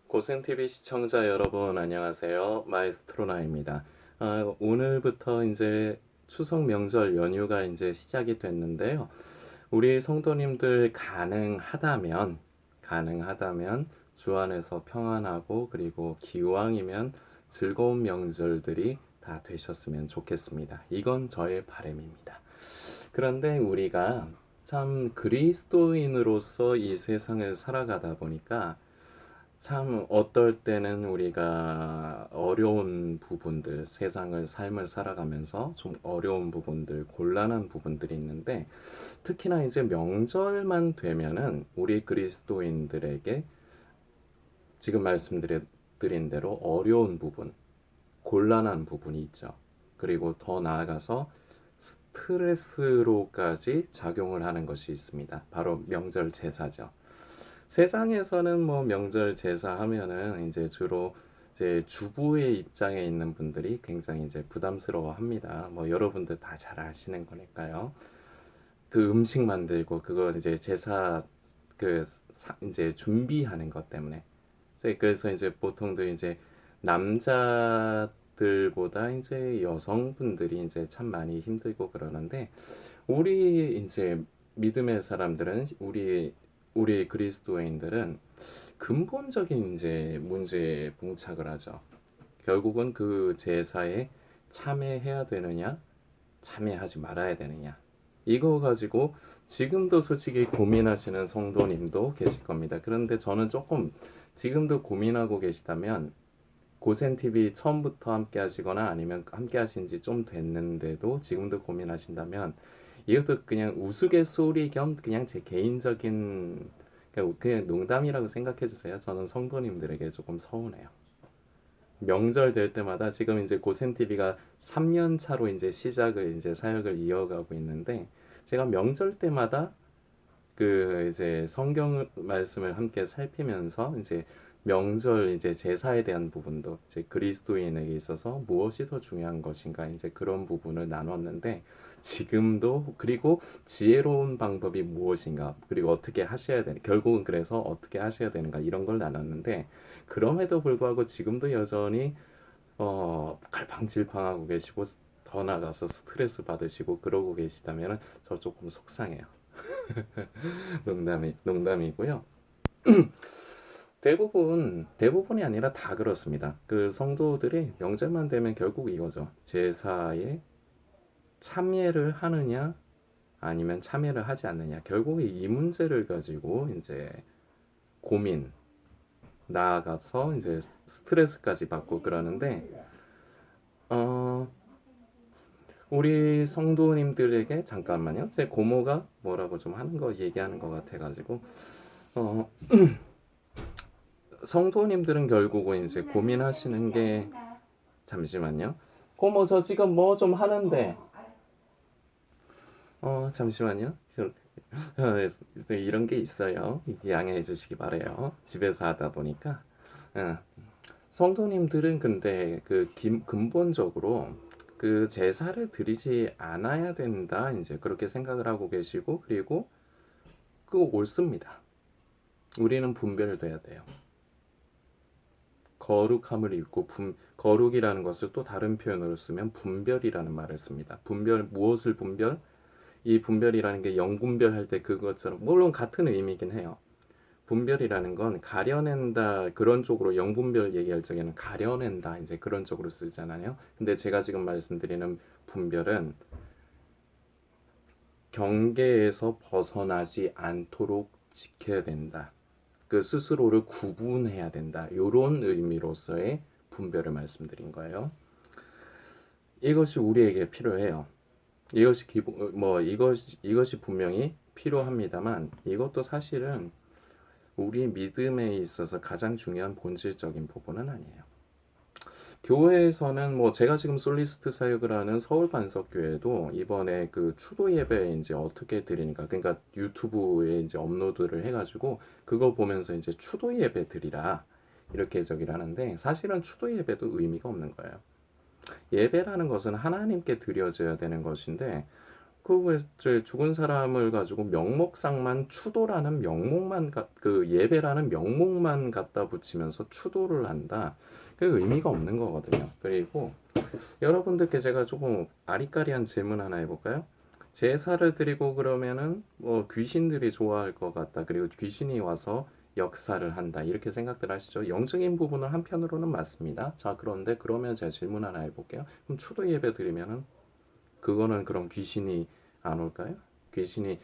고생TV 시청자 여러분 안녕하세요. 마에스트로나입니다. 오늘부터 이제 추석 명절 연휴가 이제 시작이 됐는데요. 우리 성도님들 가능하다면 주 안에서 평안하고 그리고 기왕이면 즐거운 명절들이 다 되셨으면 좋겠습니다. 이건 저의 바람입니다. 그런데 우리가 참 그리스도인으로서 이 세상을 살아가다 보니까 참 어떨 때는 우리가 어려운 부분들, 삶을 살아가면서 좀 어려운 부분들, 곤란한 부분들이 있는데 특히나 이제 명절만 되면은 우리 그리스도인들에게 지금 말씀드린 대로 어려운 부분, 곤란한 부분이 있죠. 그리고 더 나아가서 스트레스로까지 작용을 하는 것이 있습니다. 바로 명절 제사죠. 세상에서는 뭐 명절 제사 하면은 이제 주로 이제 주부의 입장에 있는 분들이 굉장히 이제 부담스러워 합니다. 뭐 여러분들 다 잘 아시는 거니까요. 그 음식 만들고 그거 이제 제사 이제 준비하는 것 때문에. 그래서 이제 보통들 이제 남자들보다 이제 여성분들이 이제 참 많이 힘들고 그러는데 우리 이제 믿음의 사람들은 우리 그리스도인들은 근본적인 이제 문제에 봉착을 하죠. 결국은 그 제사에 참여해야 되느냐, 참여하지 말아야 되느냐. 이거 가지고 지금도 솔직히 고민하시는 성도님도 계실 겁니다. 그런데 저는 조금 지금도 고민하고 계시다면 고센TV 처음부터 함께 하시거나 아니면 함께 하신 지 좀 됐는데도 지금도 고민하신다면 이것도 그냥 우스갯소리 겸 그냥 제 개인적인 그냥 농담이라고 생각해 주세요. 저는 성도님들에게 조금 서운해요. 명절 될 때마다 지금 이제 고센TV가 3년 차로 이제 시작을 이제 사역을 이어가고 있는데 제가 명절 때마다 그 이제 성경 말씀을 함께 살피면서 이제 명절 이제 제사에 대한 부분도 이제 그리스도인에게 있어서 무엇이 더 중요한 것인가 이제 그런 부분을 나눴는데 지금도 그리고 지혜로운 방법이 무엇인가 그리고 어떻게 하셔야 되는 결국은 그래서 어떻게 하셔야 되는가 이런 걸 나눴는데 그럼에도 불구하고 지금도 여전히 갈팡질팡하고 계시고 더 나가서 스트레스 받으시고 그러고 계시다면 저 조금 속상해요. 농담이고요. 대부분이 아니라 다 그렇습니다. 그 성도들이 명절만 되면 결국 이거죠. 제사에 참여를 하느냐 아니면 참여를 하지 않느냐. 결국 이 문제를 가지고 이제 고민 나아가서 이제 스트레스까지 받고 그러는데 어 우리 성도님들에게 잠깐만요. 제 고모가 뭐라고 좀 하는 거 얘기하는 것 같아가지고 어 성도님들은 결국은 이제 고민하시는 게 잠시만요. 고모 저 지금 뭐 좀 하는데 잠시만요. 이런 게 있어요. 양해해 주시기 바래요. 집에서 하다 보니까 어, 성도님들은 근데 근본적으로 그 제사를 드리지 않아야 된다 이제 그렇게 생각을 하고 계시고 그리고 그거 옳습니다. 우리는 분별돼야 돼요. 거룩함을 입고 거룩이라는 것을 또 다른 표현으로 쓰면 분별이라는 말을 씁니다. 무엇을 분별? 이 분별이라는 게 영분별할 때 그것처럼 물론 같은 의미긴 해요. 분별이라는 건 가려낸다 그런 쪽으로 영분별 얘기할 적에는 가려낸다 이제 그런 쪽으로 쓰잖아요. 근데 제가 지금 말씀드리는 분별은 경계에서 벗어나지 않도록 지켜야 된다. 그 스스로를 구분해야 된다. 이런 의미로서의 분별을 말씀드린 거예요. 이것이 우리에게 필요해요. 이것이 기본 이것이 분명히 필요합니다만 이것도 사실은 우리 믿음에 있어서 가장 중요한 본질적인 부분은 아니에요. 교회에서는 뭐 제가 지금 솔리스트 사역을 하는 서울 반석교회도 이번에 그 추도 예배 이제 어떻게 드리니까 그러니까 유튜브에 이제 업로드를 해가지고 그거 보면서 이제 추도 예배 드리라 이렇게 저기를 하는데 사실은 추도 예배도 의미가 없는 거예요. 예배라는 것은 하나님께 드려져야 되는 것인데 그 이제 죽은 사람을 가지고 명목상만 추도라는 명목만 그 예배라는 명목만 갖다 붙이면서 추도를 한다. 그 의미가 없는 거거든요. 그리고 여러분들께 제가 조금 아리까리한 질문 하나 해볼까요? 제사를 드리고 그러면은 뭐 귀신들이 좋아할 것 같다. 그리고 귀신이 와서 역사를 한다. 이렇게 생각들 하시죠? 영적인 부분은 한편으로는 맞습니다. 자, 그런데 그러면 제가 질문 하나 해볼게요. 그럼 추도 예배 드리면은 그거는 그럼 귀신이 안 올까요? 귀신이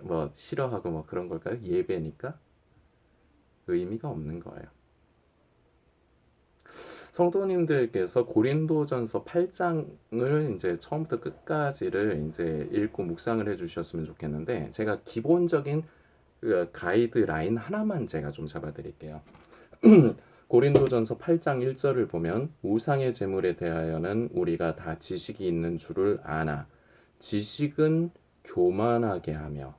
뭐 싫어하고 뭐 그런 걸까요? 예배니까 의미가 없는 거예요. 성도님들께서 고린도전서 8장을 이제 처음부터 끝까지를 이제 읽고 묵상을 해주셨으면 좋겠는데 제가 기본적인 그 가이드라인 하나만 제가 좀 잡아드릴게요. 고린도전서 8장 1절을 보면 우상의 제물에 대하여는 우리가 다 지식이 있는 줄을 아나 지식은 교만하게 하며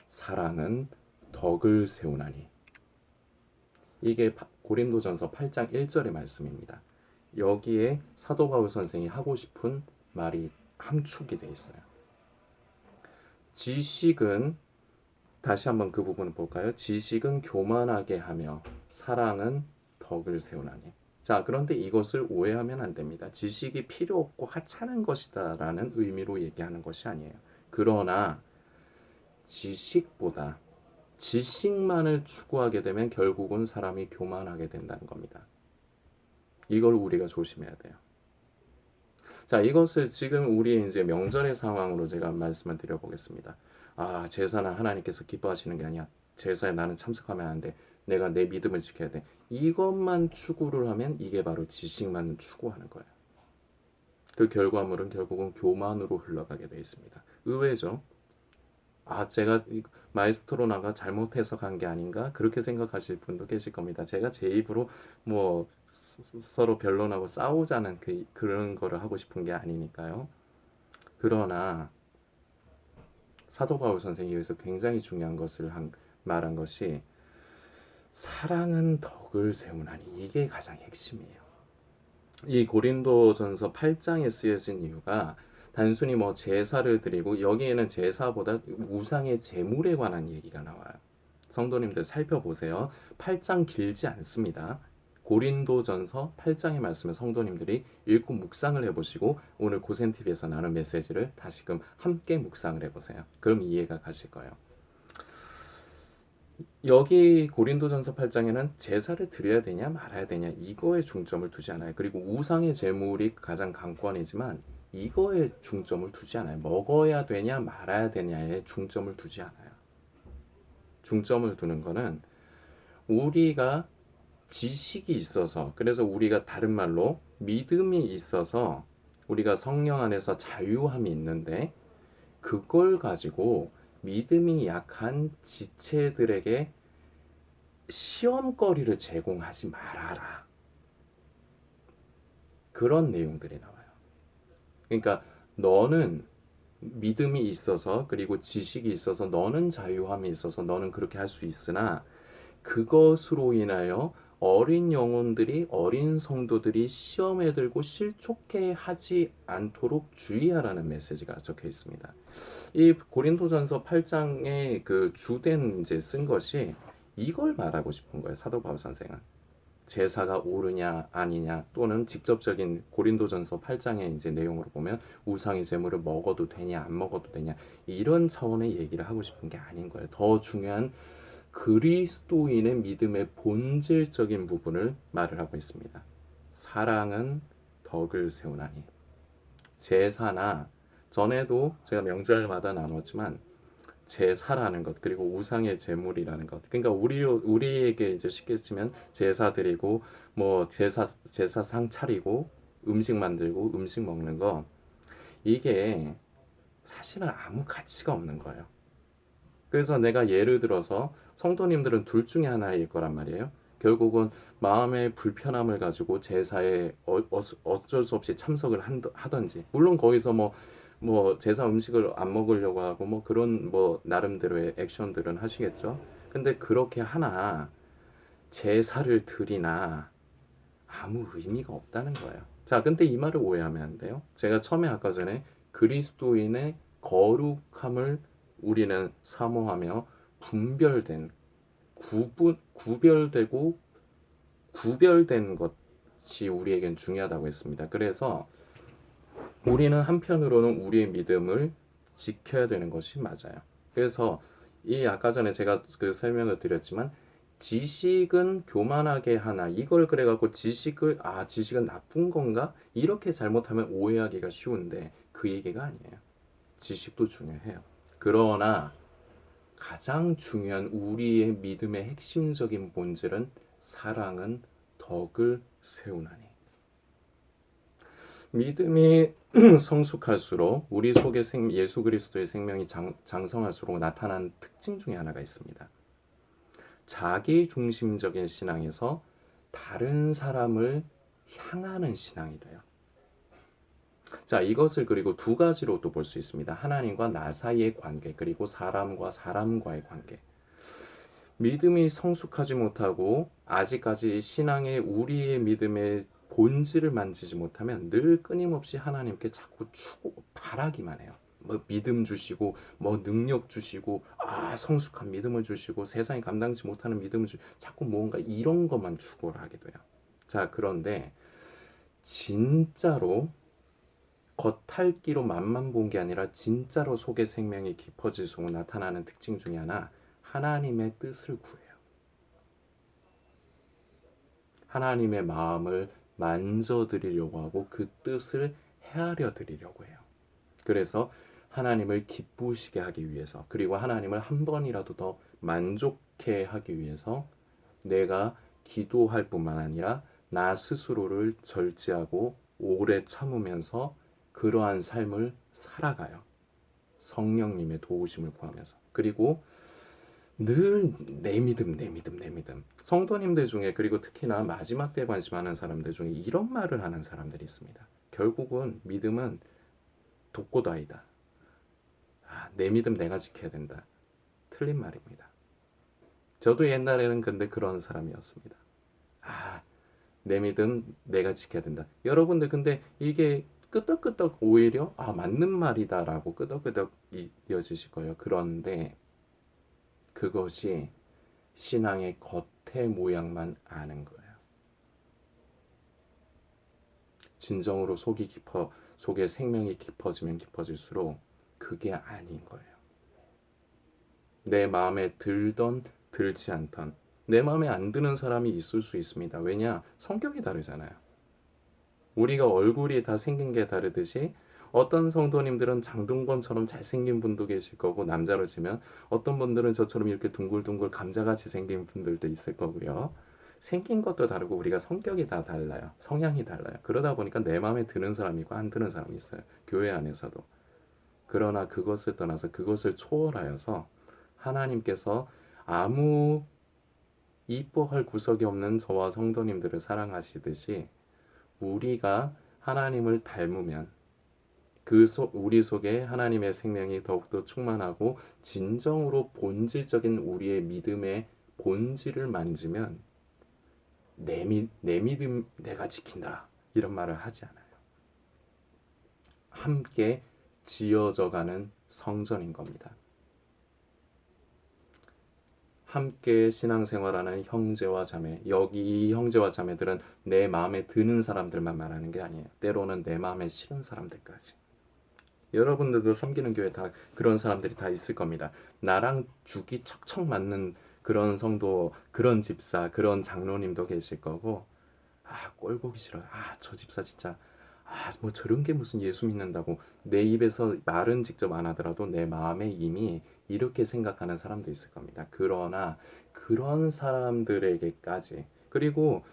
사랑은 덕을 세우나니 이게 고린도전서 8장 1절의 말씀입니다. 여기에 사도 바울 선생이 하고 싶은 말이 함축이 돼 있어요. 지식은 다시 한번 그 부분을 볼까요? 지식은 교만하게 하며 사랑은 덕을 세우나니. 자, 그런데 이것을 오해하면 안 됩니다. 지식이 필요 없고 하찮은 것이다라는 의미로 얘기하는 것이 아니에요. 그러나 지식보다 지식만을 추구하게 되면 결국은 사람이 교만하게 된다는 겁니다. 이걸 우리가 조심해야 돼요. 자, 이것을 지금 우리 이제 명절의 상황으로 제가 말씀을 드려보겠습니다. 아, 제사는 하나님께서 기뻐하시는 게 아니야. 제사에 나는 참석하면 안 돼. 내가 내 믿음을 지켜야 돼. 이것만 추구를 하면 이게 바로 지식만 추구하는 거예요. 그 결과물은 결국은 교만으로 흘러가게 되어 있습니다. 의외죠. 아, 제가 마에스트로나가 잘못해서 간 게 아닌가? 그렇게 생각하실 분도 계실 겁니다. 제가 제 입으로 뭐 서로 변론하고 싸우자는 그런 거를 하고 싶은 게 아니니까요. 그러나 사도 바울 선생이 여기서 굉장히 중요한 것을 말한 것이 사랑은 덕을 세우나니 이게 가장 핵심이에요. 이 고린도전서 8장에 쓰여진 이유가 단순히 뭐 제사를 드리고 여기에는 제사보다 우상의 제물에 관한 얘기가 나와요. 성도님들 살펴보세요. 8장 길지 않습니다. 고린도전서 8장의 말씀을 성도님들이 읽고 묵상을 해보시고 오늘 고센TV에서 나눈 메시지를 다시금 함께 묵상을 해보세요. 그럼 이해가 가실 거예요. 여기 고린도전서 8장에는 제사를 드려야 되냐 말아야 되냐 이거에 중점을 두지 않아요. 그리고 우상의 제물이 가장 관건이지만 이거에 중점을 두지 않아요. 먹어야 되냐 말아야 되냐에 중점을 두지 않아요. 중점을 두는 거는 우리가 지식이 있어서 그래서 우리가 다른 말로 믿음이 있어서 우리가 성령 안에서 자유함이 있는데 그걸 가지고 믿음이 약한 지체들에게 시험거리를 제공하지 말아라. 그런 내용들이 나와요. 그러니까 너는 믿음이 있어서 그리고 지식이 있어서 너는 자유함이 있어서 너는 그렇게 할 수 있으나 그것으로 인하여 어린 영혼들이 어린 성도들이 시험에 들고 실족해 하지 않도록 주의하라는 메시지가 적혀 있습니다. 이 고린도전서 8장의 그 주된 이제 쓴 것이 이걸 말하고 싶은 거예요. 사도 바울 선생은. 제사가 옳으냐 아니냐 또는 직접적인 고린도전서 8장의 이제 내용으로 보면 우상의 제물을 먹어도 되냐 안 먹어도 되냐 이런 차원의 얘기를 하고 싶은 게 아닌 거예요. 더 중요한 그리스도인의 믿음의 본질적인 부분을 말을 하고 있습니다. 사랑은 덕을 세우나니. 제사나 전에도 제가 명절마다 나눴지만 제사라는 것 그리고 우상의 제물이라는 것 그러니까 우리에게 이제 쉽게 치면 제사 드리고 뭐 제사상 차리고 음식 만들고 음식 먹는 거 이게 사실은 아무 가치가 없는 거예요. 그래서 내가 예를 들어서 성도님들은 둘 중에 하나일 거란 말이에요. 결국은 마음의 불편함을 가지고 제사에 어쩔 수 없이 참석을 하든지 물론 거기서 뭐 제사 음식을 안 먹으려고 하고 뭐 그런 뭐 나름대로의 액션들은 하시겠죠. 근데 그렇게 하나 제사를 드리나 아무 의미가 없다는 거예요. 자, 근데 이 말을 오해하면 안 돼요. 제가 처음에 아까 전에 그리스도인의 거룩함을 우리는 사모하며 분별된 구별되고 구별된 것이 우리에겐 중요하다고 했습니다. 그래서 우리는 한편으로는 우리의 믿음을 지켜야 되는 것이 맞아요. 그래서 이 아까 전에 제가 그 설명을 드렸지만 지식은 교만하게 하나 이걸 그래갖고 지식은 나쁜 건가 이렇게 잘못하면 오해하기가 쉬운데 그 얘기가 아니에요. 지식도 중요해요. 그러나 가장 중요한 우리의 믿음의 핵심적인 본질은 사랑은 덕을 세우나니. 믿음이 성숙할수록 우리 속에 예수 그리스도의 생명이 장성할수록 나타나는 특징 중에 하나가 있습니다. 자기 중심적인 신앙에서 다른 사람을 향하는 신앙이 돼요. 자, 이것을 그리고 두 가지로 또 볼 수 있습니다. 하나님과 나 사이의 관계, 그리고 사람과 사람과의 관계. 믿음이 성숙하지 못하고 아직까지 신앙의 우리의 믿음의 본질을 만지지 못하면 늘 끊임없이 하나님께 자꾸 바라기만 해요. 뭐 믿음 주시고 뭐 능력 주시고 성숙한 믿음을 주시고 세상이 감당치 못하는 믿음을 자꾸 뭔가 이런 것만 추구를 하게 돼요. 자, 그런데 진짜로 겉핥기로 맛만 본 게 아니라 진짜로 속의 생명이 깊어질수록 나타나는 특징 중에 하나, 하나님의 뜻을 구해요. 하나님의 마음을 만져드리려고 하고 그 뜻을 헤아려 드리려고 해요. 그래서 하나님을 기쁘시게 하기 위해서, 그리고 하나님을 한 번이라도 더 만족해 하기 위해서 내가 기도할 뿐만 아니라 나 스스로를 절제하고 오래 참으면서 그러한 삶을 살아가요. 성령님의 도우심을 구하면서. 그리고 늘 내 믿음, 내 믿음, 내 믿음. 성도님들 중에, 그리고 특히나 마지막 때 관심하는 사람들 중에 이런 말을 하는 사람들이 있습니다. 결국은 믿음은 독고다이다. 내 믿음 내가 지켜야 된다. 틀린 말입니다. 저도 옛날에는 근데 그런 사람이었습니다. 내 믿음 내가 지켜야 된다. 여러분들 근데 이게 끄덕끄덕 오히려 맞는 말이다라고 끄덕끄덕 이어지실 거예요. 그런데 그것이 신앙의 겉의 모양만 아는 거예요. 진정으로 속에 생명이 깊어지면 깊어질수록 그게 아닌 거예요. 내 마음에 들던 들지 않던, 내 마음에 안 드는 사람이 있을 수 있습니다. 왜냐? 성격이 다르잖아요. 우리가 얼굴이 다 생긴 게 다르듯이 어떤 성도님들은 장동건처럼 잘생긴 분도 계실 거고, 남자로 치면 어떤 분들은 저처럼 이렇게 둥글둥글 감자같이 생긴 분들도 있을 거고요. 생긴 것도 다르고 우리가 성격이 다 달라요. 성향이 달라요. 그러다 보니까 내 마음에 드는 사람이 있고 안 드는 사람이 있어요. 교회 안에서도. 그러나 그것을 떠나서 그것을 초월하여서 하나님께서 아무 이뻐할 구석이 없는 저와 성도님들을 사랑하시듯이 우리가 하나님을 닮으면 우리 속에 하나님의 생명이 더욱더 충만하고 진정으로 본질적인 우리의 믿음의 본질을 만지면 내 믿음 내가 지킨다 이런 말을 하지 않아요. 함께 지어져가는 성전인 겁니다. 함께 신앙생활하는 형제와 자매, 여기 이 형제와 자매들은 내 마음에 드는 사람들만 말하는 게 아니에요. 때로는 내 마음에 싫은 사람들까지. 여러분들도 섬기는 교회 다 그런 사람들이 다 있을 겁니다. 나랑 죽이 척척 맞는 그런 성도, 그런 집사, 그런 장로님도 계실 거고, 꼴 보기 싫어요. 저 집사 진짜, 뭐 저런 게 무슨 예수 믿는다고. 내 입에서 말은 직접 안 하더라도 내 마음에 이미 이렇게 생각하는 사람도 있을 겁니다. 그러나 그런 사람들에게까지, 그리고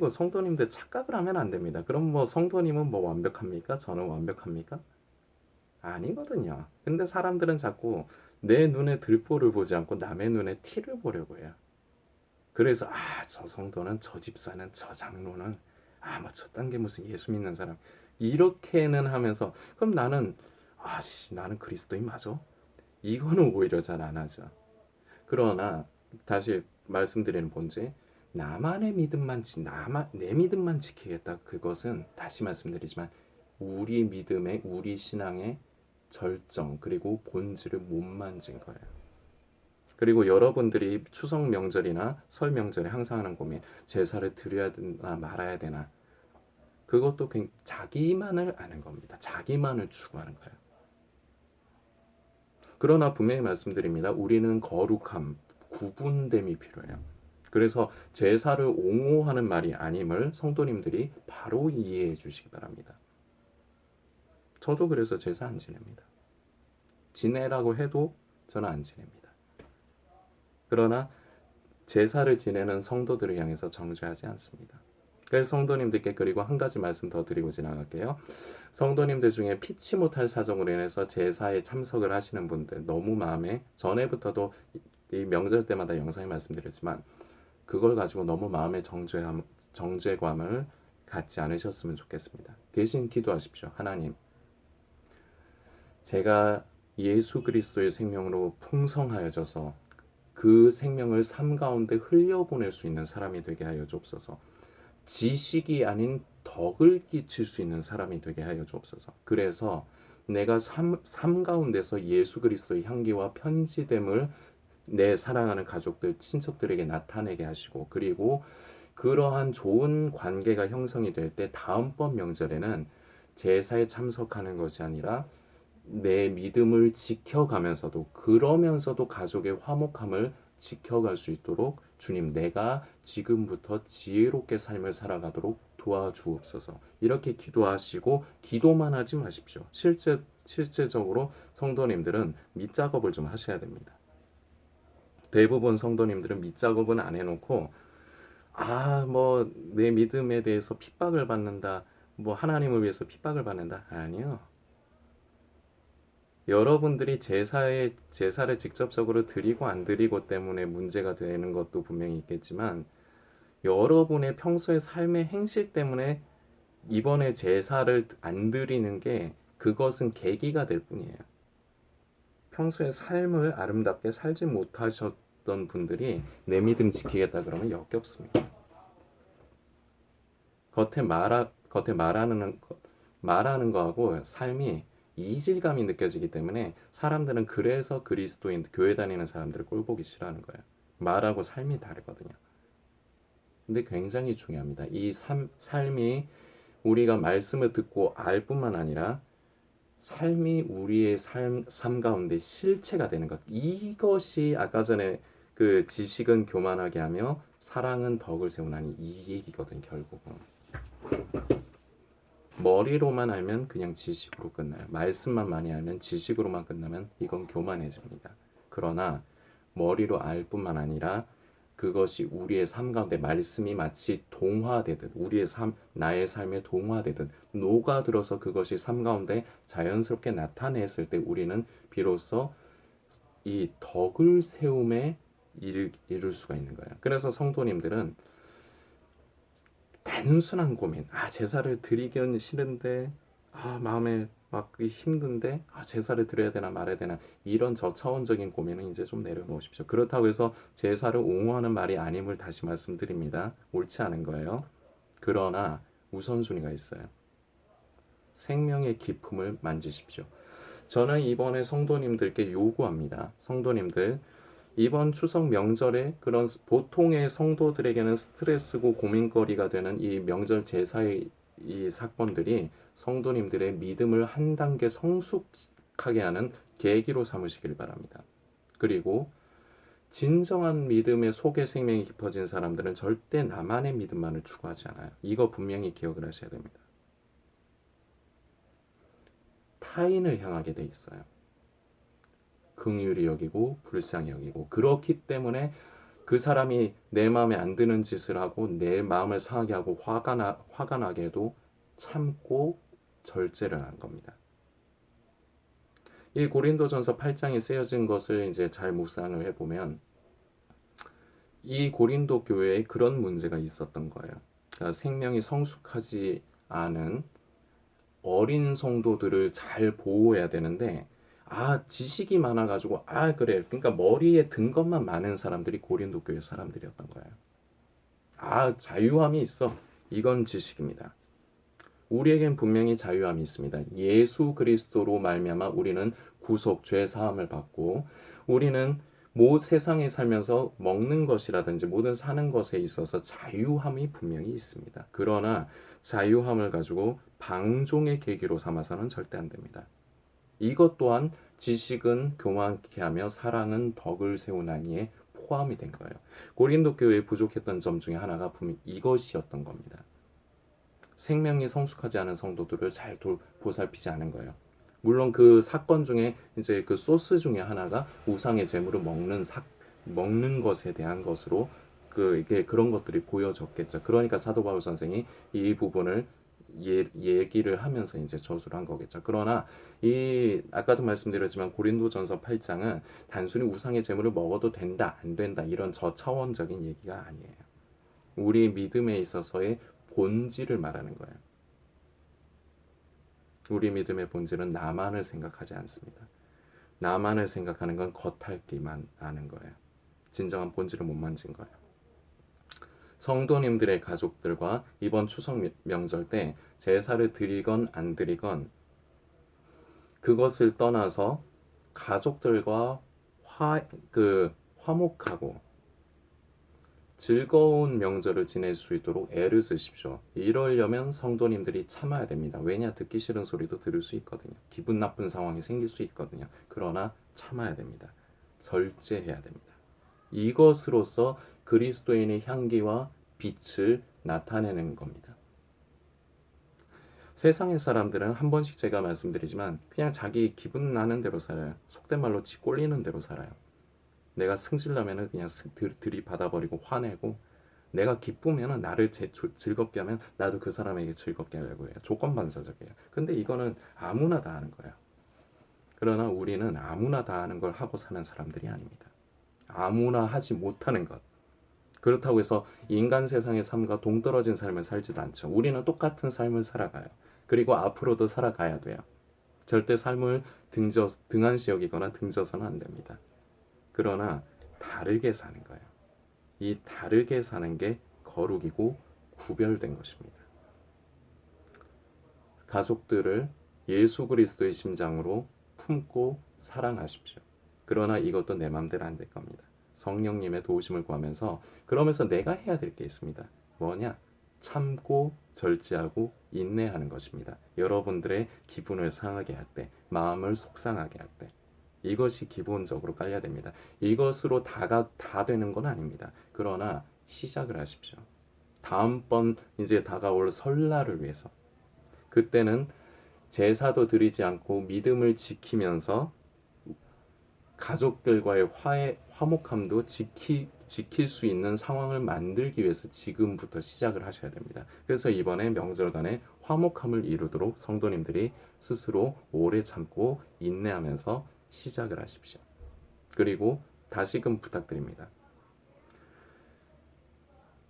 성도님들 착각을 하면 안 됩니다. 그럼 뭐 성도님은 뭐 완벽합니까? 저는 완벽합니까? 아니거든요. 근데 사람들은 자꾸 내 눈에 들보를 보지 않고 남의 눈에 티를 보려고 해요. 그래서 저 성도는, 저 집사는, 저 장로는 뭐 저딴 게 무슨 예수 믿는 사람 이렇게는 하면서, 그럼 나는 그리스도인 맞아? 이거는 오히려 잘 안 하죠. 그러나 다시 말씀드리는 본질, 내 믿음만 지키겠다. 그것은 다시 말씀드리지만 우리 믿음의, 우리 신앙의 절정 그리고 본질을 못 만진 거예요. 그리고 여러분들이 추석 명절이나 설 명절에 항상 하는 고민, 제사를 드려야 되나 말아야 되나, 그것도 자기만을 아는 겁니다. 자기만을 추구하는 거예요. 그러나 분명히 말씀드립니다. 우리는 거룩함, 구분됨이 필요해요. 그래서 제사를 옹호하는 말이 아님을 성도님들이 바로 이해해 주시기 바랍니다. 저도 그래서 제사 안 지냅니다. 지내라고 해도 저는 안 지냅니다. 그러나 제사를 지내는 성도들을 향해서 정죄하지 않습니다. 그래서 성도님들께 그리고 한 가지 말씀 더 드리고 지나갈게요. 성도님들 중에 피치 못할 사정으로 인해서 제사에 참석을 하시는 분들, 너무 마음에 전에부터도 이 명절 때마다 영상에 말씀드렸지만 그걸 가지고 너무 마음에 정죄감을 갖지 않으셨으면 좋겠습니다. 대신 기도하십시오. 하나님, 제가 예수 그리스도의 생명으로 풍성하여져서 그 생명을 삶 가운데 흘려보낼 수 있는 사람이 되게 하여 주옵소서. 지식이 아닌 덕을 끼칠 수 있는 사람이 되게 하여 주옵소서. 그래서 내가 삶 가운데서 예수 그리스도의 향기와 편지됨을 내 사랑하는 가족들, 친척들에게 나타내게 하시고, 그리고 그러한 좋은 관계가 형성이 될 때 다음번 명절에는 제사에 참석하는 것이 아니라 내 믿음을 지켜가면서도, 그러면서도 가족의 화목함을 지켜갈 수 있도록 주님, 내가 지금부터 지혜롭게 삶을 살아가도록 도와주옵소서. 이렇게 기도하시고 기도만 하지 마십시오. 실제적으로 성도님들은 밑작업을 좀 하셔야 됩니다. 대부분 성도님들은 밑작업은 안 해놓고 뭐 내 믿음에 대해서 핍박을 받는다, 뭐 하나님을 위해서 핍박을 받는다. 아니요. 여러분들이 제사를 직접적으로 드리고 안 드리고 때문에 문제가 되는 것도 분명히 있겠지만 여러분의 평소의 삶의 행실 때문에 이번에 제사를 안 드리는 게 그것은 계기가 될 뿐이에요. 평소에 삶을 아름답게 살지 못하셨던 분들이 내 믿음 지키겠다 그러면 역겹습니다. 겉에 말하는 거하고 삶이 이질감이 느껴지기 때문에 사람들은 그래서 그리스도인 교회 다니는 사람들을 꼴보기 싫어하는 거예요. 말하고 삶이 다르거든요. 근데 굉장히 중요합니다. 이 삶이 우리가 말씀을 듣고 알 뿐만 아니라 삶이 우리의 삶 가운데 실체가 되는 것. 이것이 아까 전에 그 지식은 교만하게 하며 사랑은 덕을 세우나니 이 얘기거든 결국은. 머리로만 알면 그냥 지식으로 끝나요. 말씀만 많이 알면 지식으로만 끝나면 이건 교만해집니다. 그러나 머리로 알 뿐만 아니라 그것이 우리의 삶 가운데 말씀이 마치 동화되듯 나의 삶에 동화되듯 녹아들어서 그것이 삶 가운데 자연스럽게 나타냈을 때 우리는 비로소 이 덕을 세움에 이룰 수가 있는 거예요. 그래서 성도님들은 단순한 고민, 제사를 드리기는 싫은데, 마음에 막 힘든데, 제사를 드려야 되나 말아야 되나, 이런 저차원적인 고민은 이제 좀 내려놓으십시오. 그렇다고 해서 제사를 옹호하는 말이 아님을 다시 말씀드립니다. 옳지 않은 거예요. 그러나 우선순위가 있어요. 생명의 기품을 만지십시오. 저는 이번에 성도님들께 요구합니다. 성도님들, 이번 추석 명절에 그런 보통의 성도들에게는 스트레스고 고민거리가 되는 이 명절 제사의 이 사건들이 성도님들의 믿음을 한 단계 성숙하게 하는 계기로 삼으시길 바랍니다. 그리고 진정한 믿음의 속에 생명이 깊어진 사람들은 절대 나만의 믿음만을 추구하지 않아요. 이거 분명히 기억을 하셔야 됩니다. 타인을 향하게 돼 있어요. 긍휼히 여기고 불쌍히 여기고, 그렇기 때문에 그 사람이 내 마음에 안 드는 짓을 하고 내 마음을 상하게 하고 화가 나게 해도 참고 절제를 하는 겁니다. 이 고린도전서 8장에 쓰여진 것을 이제 잘 묵상을 해보면 이 고린도 교회에 그런 문제가 있었던 거예요. 그러니까 생명이 성숙하지 않은 어린 성도들을 잘 보호해야 되는데 지식이 많아가지고 그래, 그러니까 머리에 든 것만 많은 사람들이 고린도 교회 사람들이었던 거예요. 자유함이 있어, 이건 지식입니다. 우리에겐 분명히 자유함이 있습니다. 예수 그리스도로 말미암아 우리는 구속, 죄 사함을 받고 우리는 세상에 살면서 먹는 것이라든지 모든 사는 것에 있어서 자유함이 분명히 있습니다. 그러나 자유함을 가지고 방종의 계기로 삼아서는 절대 안 됩니다. 이것 또한 지식은 교만케 하며 사랑은 덕을 세우나니에 포함이 된 거예요. 고린도 교회에 부족했던 점 중에 하나가 분명 이것이었던 겁니다. 생명이 성숙하지 않은 성도들을 잘 보살피지 않은 거예요. 물론 그 사건 중에 이제 그 소스 중에 하나가 우상의 제물을 먹는 것에 대한 것으로 이게 그런 것들이 보여졌겠죠. 그러니까 사도 바울 선생이 이 부분을 얘기를 하면서 이제 저술한 거겠죠. 그러나 이 아까도 말씀드렸지만 고린도전서 8장은 단순히 우상의 제물을 먹어도 된다, 안 된다 이런 저차원적인 얘기가 아니에요. 우리 믿음에 있어서의 본질을 말하는 거예요. 우리 믿음의 본질은 나만을 생각하지 않습니다. 나만을 생각하는 건 겉핥기만 아는 거예요. 진정한 본질을 못 만진 거예요. 성도님들의 가족들과 이번 추석 명절 때 제사를 드리건 안 드리건 그것을 떠나서 가족들과 화목하고 즐거운 명절을 지낼 수 있도록 애를 쓰십시오. 이러려면 성도님들이 참아야 됩니다. 왜냐? 듣기 싫은 소리도 들을 수 있거든요. 기분 나쁜 상황이 생길 수 있거든요. 그러나 참아야 됩니다. 절제해야 됩니다. 이것으로서 그리스도인의 향기와 빛을 나타내는 겁니다. 세상의 사람들은 한 번씩 제가 말씀드리지만 그냥 자기 기분 나는 대로 살아요. 속된 말로 지 꼴리는 대로 살아요. 내가 승질나면은 그냥 들이받아버리고 화내고 내가 기쁘면은 나를 즐겁게 하면 나도 그 사람에게 즐겁게 하려고 해요. 조건반사적이에요. 근데 이거는 아무나 다 하는 거예요. 그러나 우리는 아무나 다 하는 걸 하고 사는 사람들이 아닙니다. 아무나 하지 못하는 것. 그렇다고 해서 인간 세상의 삶과 동떨어진 삶을 살지도 않죠. 우리는 똑같은 삶을 살아가요. 그리고 앞으로도 살아가야 돼요. 절대 삶을 등한시 여기거나 등져서는 안 됩니다. 그러나 다르게 사는 거예요. 이 다르게 사는 게 거룩이고 구별된 것입니다. 가족들을 예수 그리스도의 심장으로 품고 사랑하십시오. 그러나 이것도 내 맘대로 안 될 겁니다. 성령님의 도우심을 구하면서 그러면서 내가 해야 될 게 있습니다. 뭐냐? 참고 절제하고 인내하는 것입니다. 여러분들의 기분을 상하게 할 때, 마음을 속상하게 할 때, 이것이 기본적으로 깔려야 됩니다. 이것으로 다 되는 건 아닙니다. 그러나 시작을 하십시오. 다음번 이제 다가올 설날을 위해서. 그때는 제사도 드리지 않고 믿음을 지키면서 가족들과의 화목함도 지킬 수 있는 상황을 만들기 위해서 지금부터 시작을 하셔야 됩니다. 그래서 이번에 명절간에 화목함을 이루도록 성도님들이 스스로 오래 참고 인내하면서 시작을 하십시오. 그리고 다시금 부탁드립니다.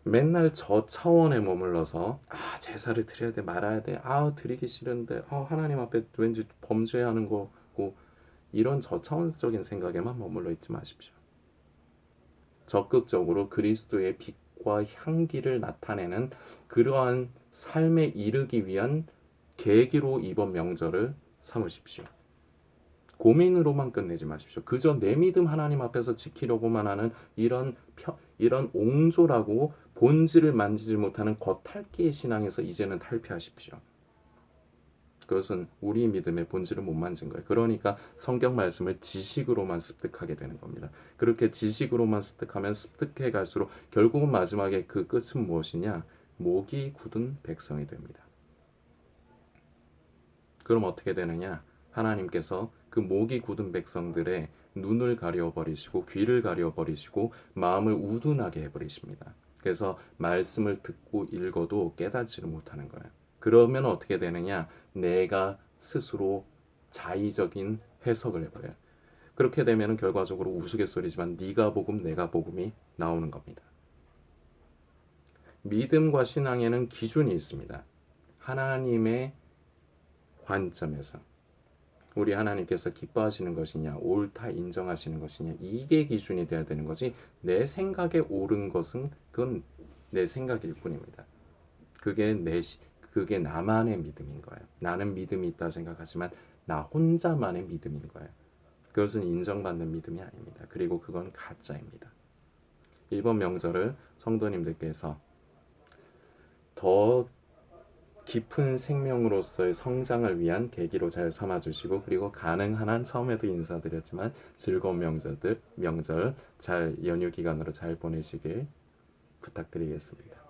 맨날 저 차원에 머물러서 제사를 드려야 돼 말아야 돼 드리기 싫은데 하나님 앞에 왠지 범죄하는 거고 이런 저차원적인 생각에만 머물러 있지 마십시오. 적극적으로 그리스도의 빛과 향기를 나타내는 그러한 삶에 이르기 위한 계기로 이번 명절을 삼으십시오. 고민으로만 끝내지 마십시오. 그저 내 믿음 하나님 앞에서 지키려고만 하는 이런 옹졸하고 본질을 만지지 못하는 겉핥기의 신앙에서 이제는 탈피하십시오. 그것은 우리 믿음의 본질을 못 만진 거예요. 그러니까 성경 말씀을 지식으로만 습득하게 되는 겁니다. 그렇게 지식으로만 습득하면 습득해 갈수록 결국은 마지막에 그 끝은 무엇이냐? 목이 굳은 백성이 됩니다. 그럼 어떻게 되느냐? 하나님께서 그 목이 굳은 백성들의 눈을 가려버리시고 귀를 가려버리시고 마음을 우둔하게 해버리십니다. 그래서 말씀을 듣고 읽어도 깨닫지를 못하는 거예요. 그러면 어떻게 되느냐? 내가 스스로 자의적인 해석을 해버려요. 그렇게 되면 결과적으로 우스갯소리지만 네가 복음 내가 복음이 나오는 겁니다. 믿음과 신앙에는 기준이 있습니다. 하나님의 관점에서 우리 하나님께서 기뻐하시는 것이냐 옳다 인정하시는 것이냐 이게 기준이 돼야 되는 거지 내 생각에 옳은 것은 그건 내 생각일 뿐입니다. 그게 그게 나만의 믿음인 거예요. 나는 믿음이 있다 생각하지만 나 혼자만의 믿음인 거예요. 그것은 인정받는 믿음이 아닙니다. 그리고 그건 가짜입니다. 이번 명절을 성도님들께서 더 깊은 생명으로서의 성장을 위한 계기로 잘 삼아주시고, 그리고 가능한 한 처음에도 인사드렸지만 즐거운 명절 잘 연휴 기간으로 잘 보내시길 부탁드리겠습니다.